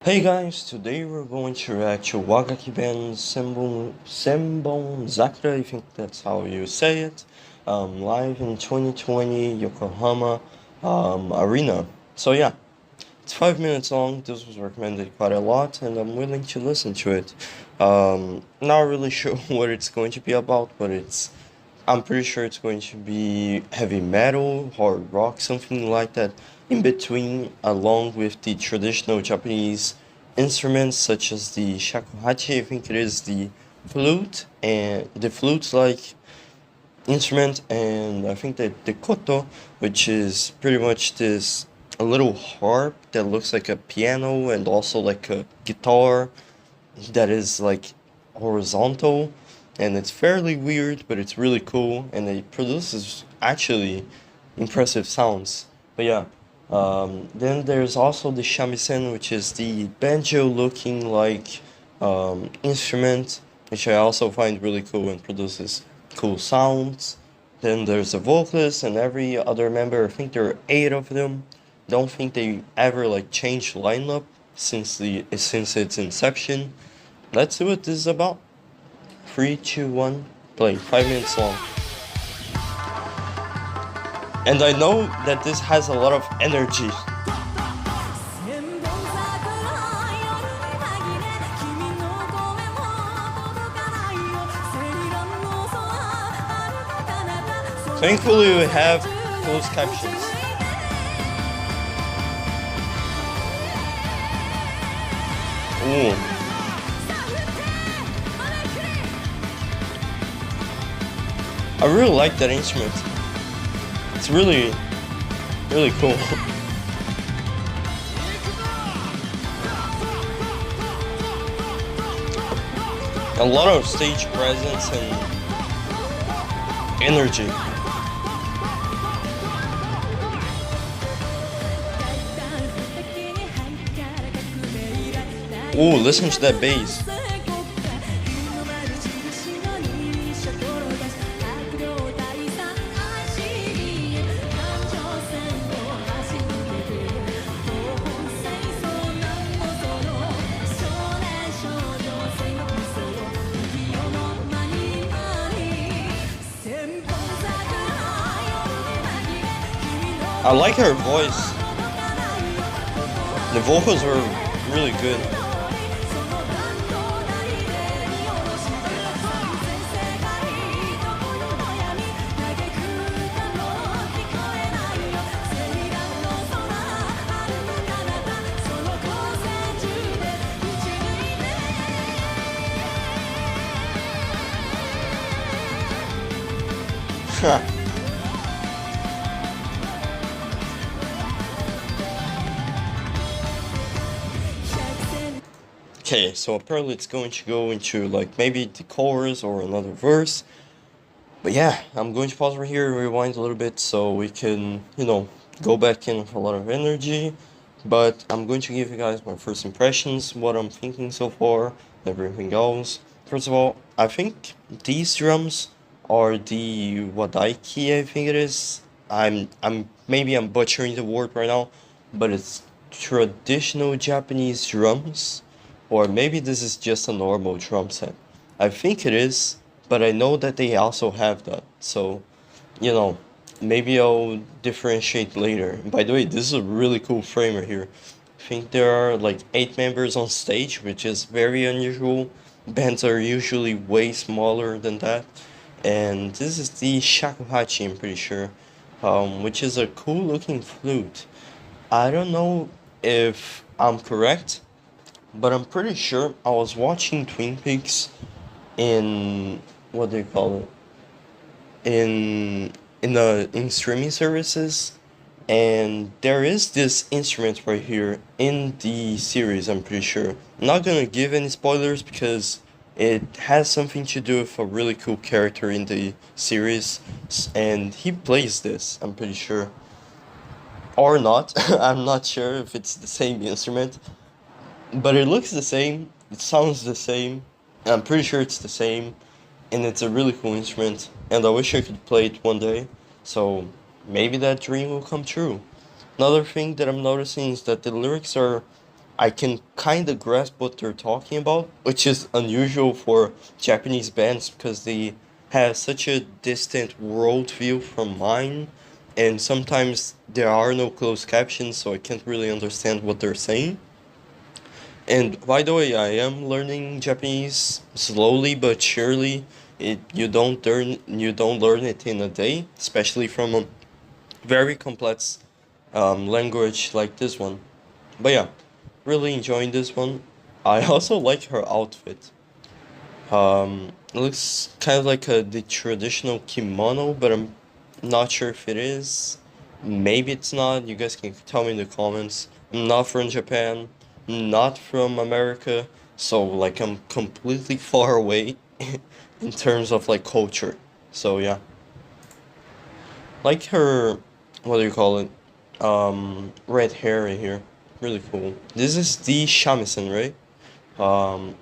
Hey guys, today we're going to react to Wagakki band Senbonzakura, I think that's how you say it, live in 2020 Yokohama Arena. So yeah, it's 5 minutes long. This was recommended quite a lot, and I'm willing to listen to it. Not really sure what it's going to be about, but I'm pretty sure it's going to be heavy metal, hard rock, something like that, in between, along with the traditional Japanese instruments such as the shakuhachi. I think it is the flute and the flute-like instrument, and I think that the koto, which is pretty much this a little harp that looks like a piano and also like a guitar that is like horizontal, and it's fairly weird, but it's really cool, and it produces actually impressive sounds. But yeah, then there's also the shamisen, which is the banjo-looking like instrument, which I also find really cool and produces cool sounds. Then there's the vocalist and every other member. I think there are 8 of them. Don't think they ever like changed lineup since its inception. Let's see what this is about. 3, 2, 1, play. 5 minutes long. And I know that this has a lot of energy. Thankfully we have closed captions. Ooh. I really like that instrument. It's really cool. A lot of stage presence and energy. Ooh, listen to that bass. I like her voice. The vocals were really good. Okay, so apparently it's going to go into like maybe the chorus or another verse. But yeah, I'm going to pause right here, rewind a little bit so we can, go back in with a lot of energy. But I'm going to give you guys my first impressions, what I'm thinking so far, everything else. First of all, I think these drums are the Wagakki, I think it is. Maybe I'm butchering the word right now, but it's traditional Japanese drums. Or maybe this is just a normal drum set. I think it is, but I know that they also have that. So, maybe I'll differentiate later. By the way, this is a really cool frame right here. I think there are like 8 members on stage, which is very unusual. Bands are usually way smaller than that. And this is the shakuhachi, I'm pretty sure, which is a cool looking flute. I don't know if I'm correct, but I'm pretty sure I was watching Twin Peaks in what do you call it? In streaming services, and there is this instrument right here in the series, I'm pretty sure. I'm not gonna give any spoilers because it has something to do with a really cool character in the series, and he plays this, I'm pretty sure. Or not. I'm not sure if it's the same instrument. But it looks the same, it sounds the same, and I'm pretty sure it's the same, and it's a really cool instrument, and I wish I could play it one day, so maybe that dream will come true. Another thing that I'm noticing is that the lyrics are I can kind of grasp what they're talking about, which is unusual for Japanese bands because they have such a distant worldview from mine, and sometimes there are no closed captions, so I can't really understand what they're saying. And by the way, I am learning Japanese slowly but surely. You don't learn it in a day, especially from a very complex language like this one. But yeah, really enjoying this one. I also like her outfit. It looks kind of like the traditional kimono, but I'm not sure if it is. Maybe it's not. You guys can tell me in the comments. I'm not from Japan, not from America, so like I'm completely far away in terms of like culture. So yeah, like her, what do you call it? Red hair right here, really cool. This is the shamisen, right? Um,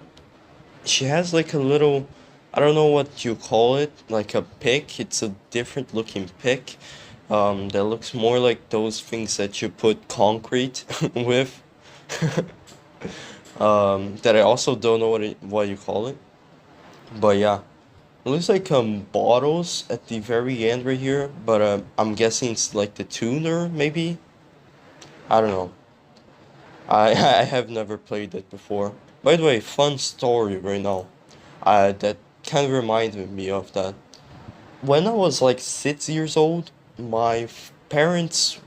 she has like a little, I don't know what you call it, like a pick. It's a different looking pick. That looks more like those things that you put concrete with. That I also don't know what you call it. But yeah, it looks like bottles at the very end right here. But I'm guessing it's like the tuner maybe. I don't know. I have never played it before. By the way, fun story right now. That kind of reminded me of that. When I was like 6 years old, my parents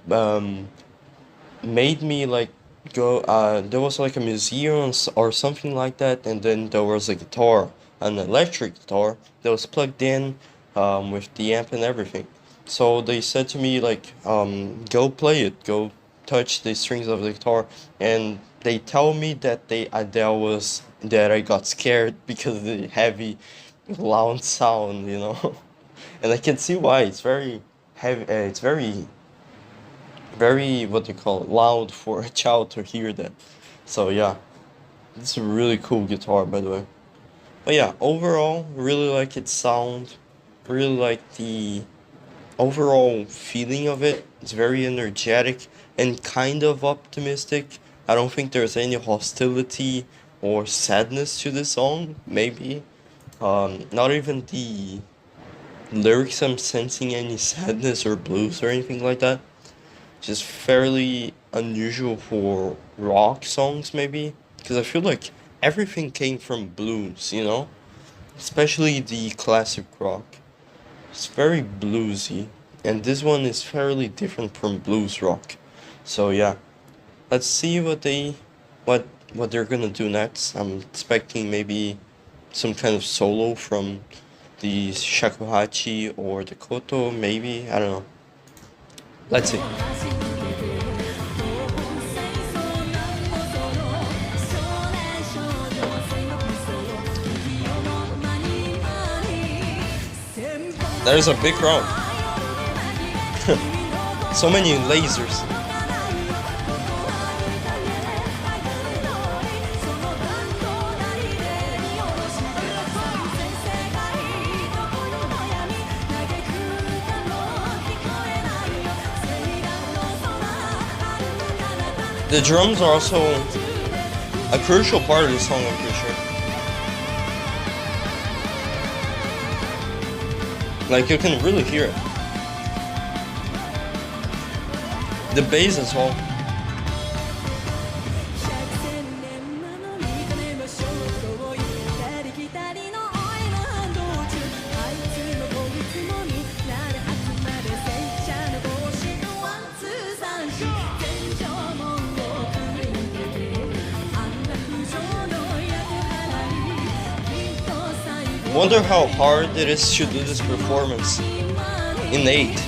made me like go. There was like a museum or something like that, and then there was a guitar, an electric guitar that was plugged in, with the amp and everything. So they said to me like, go play it, go touch the strings of the guitar, and they tell me that that I got scared because of the heavy, loud sound, you know, and I can see why. It's very heavy. It's very what do you call it, loud for a child to hear that. So yeah, it's a really cool guitar by the way. But yeah, overall, really like its sound, really like the overall feeling of it. It's very energetic and kind of optimistic. I don't think there's any hostility or sadness to the song, maybe. Not even the lyrics I'm sensing any sadness or blues or anything like that. Just fairly unusual for rock songs, maybe. Because I feel like everything came from blues, you know? Especially the classic rock. It's very bluesy, and this one is fairly different from blues rock. So yeah, let's see what what they're gonna do next. I'm expecting maybe some kind of solo from the shakuhachi or the koto, maybe, I don't know. Let's see. There's a big crowd. So many lasers. The drums are also a crucial part of the song, I'm pretty sure. Like, you can really hear it. The bass as well. Wonder how hard it is to do this performance in 8.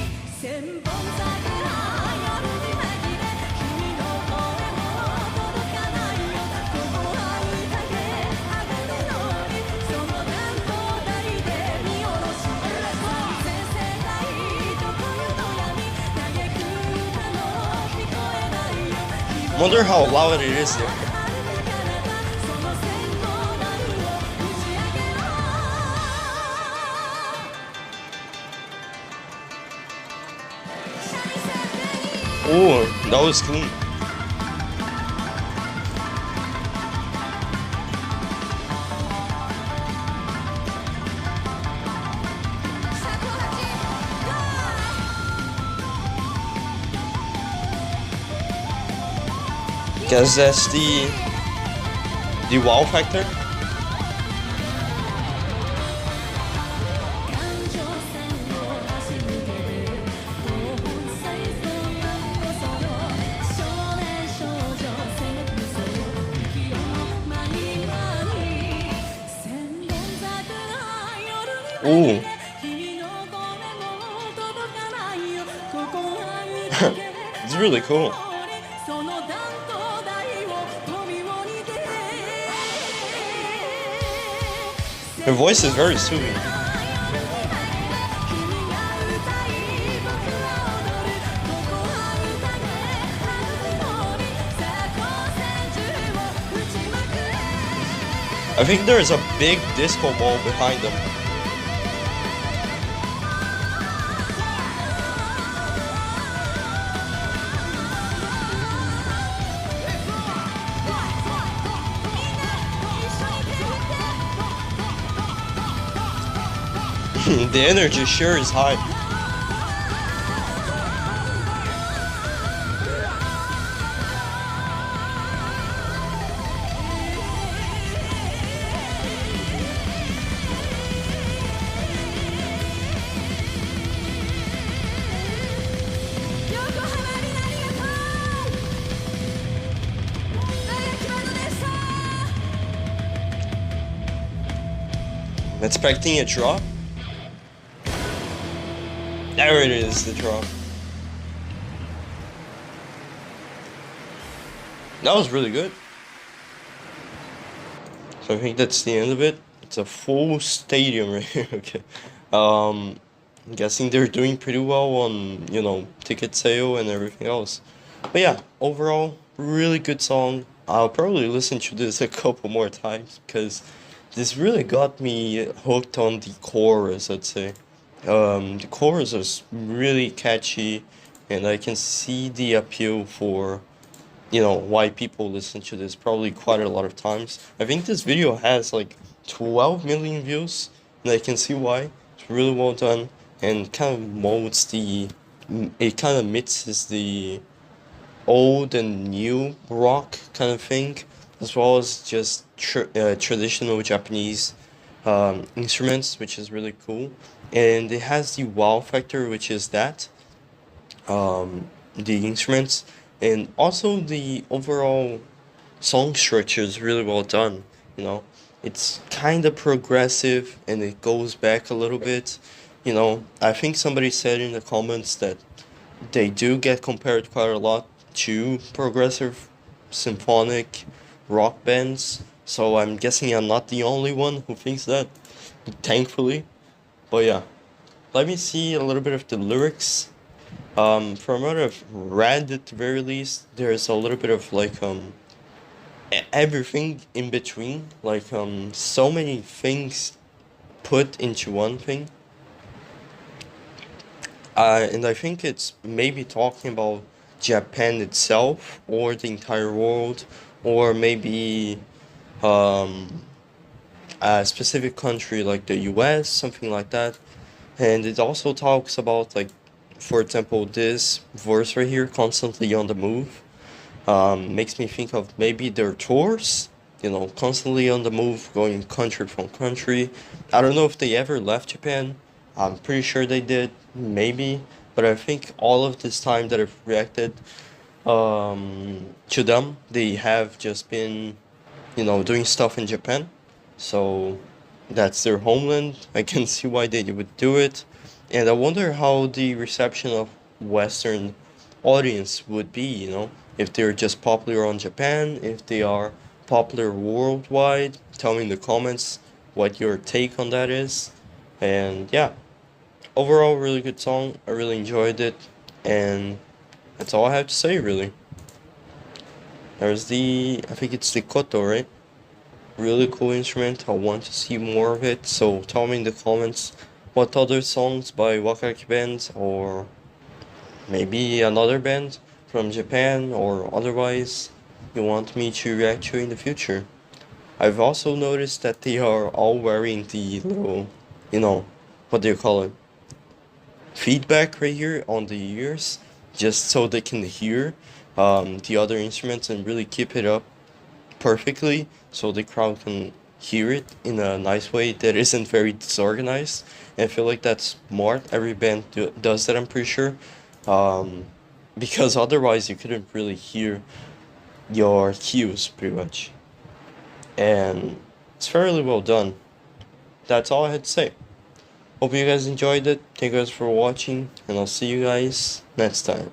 Wonder how loud it is there. Oh, that was clean. Guess that's the wow factor. Ooh. It's really cool. Her voice is very soothing. I think there is a big disco ball behind them. The energy sure is high. Expecting a drop? There it is, the drop. That was really good. So I think that's the end of it. It's a full stadium right here. Okay. I'm guessing they're doing pretty well on, you know, ticket sale and everything else. But yeah, overall, really good song. I'll probably listen to this a couple more times because this really got me hooked on the chorus, I'd say. The chorus is really catchy, and I can see the appeal for, you know, why people listen to this probably quite a lot of times. I think this video has like 12 million views, and I can see why. It's really well done, and kind of molds it kind of mixes the old and new rock kind of thing, as well as just traditional Japanese instruments, which is really cool. And it has the wow factor, which is that the instruments, and also the overall song structure is really well done. You know, it's kind of progressive and it goes back a little bit. You know, I think somebody said in the comments that they do get compared quite a lot to progressive symphonic rock bands, so I'm guessing I'm not the only one who thinks that, thankfully. But yeah, let me see a little bit of the lyrics. From what I've read at the very least, there's a little bit of like everything in between, like so many things put into one thing. And I think it's maybe talking about Japan itself, or the entire world, or maybe a specific country like the US, something like that. And it also talks about, like, for example, this verse right here, constantly on the move, makes me think of maybe their tours, you know, constantly on the move, going country from country. I don't know if they ever left Japan. I'm pretty sure they did, maybe. But I think all of this time that I've reacted to them, they have just been, you know, doing stuff in Japan. So that's their homeland. I can see why they would do it. And I wonder how the reception of Western audience would be, you know, if they're just popular on Japan, if they are popular worldwide. Tell me in the comments what your take on that is. And yeah, overall, really good song. I really enjoyed it. And that's all I have to say, really. There's I think it's the koto, right? Really cool instrument. I want to see more of it. So tell me in the comments what other songs by Wagakki band, or maybe another band from Japan or otherwise, you want me to react to in the future. I've also noticed that they are all wearing the little, you know, what do you call it? Feedback right here on the ears, just so they can hear. the other instruments and really keep it up perfectly so the crowd can hear it in a nice way that isn't very disorganized. And I feel like that's smart. Every band does that, I'm pretty sure. Um, because otherwise you couldn't really hear your cues pretty much. And it's fairly well done. That's all I had to say. Hope you guys enjoyed it. Thank you guys for watching, and I'll see you guys next time.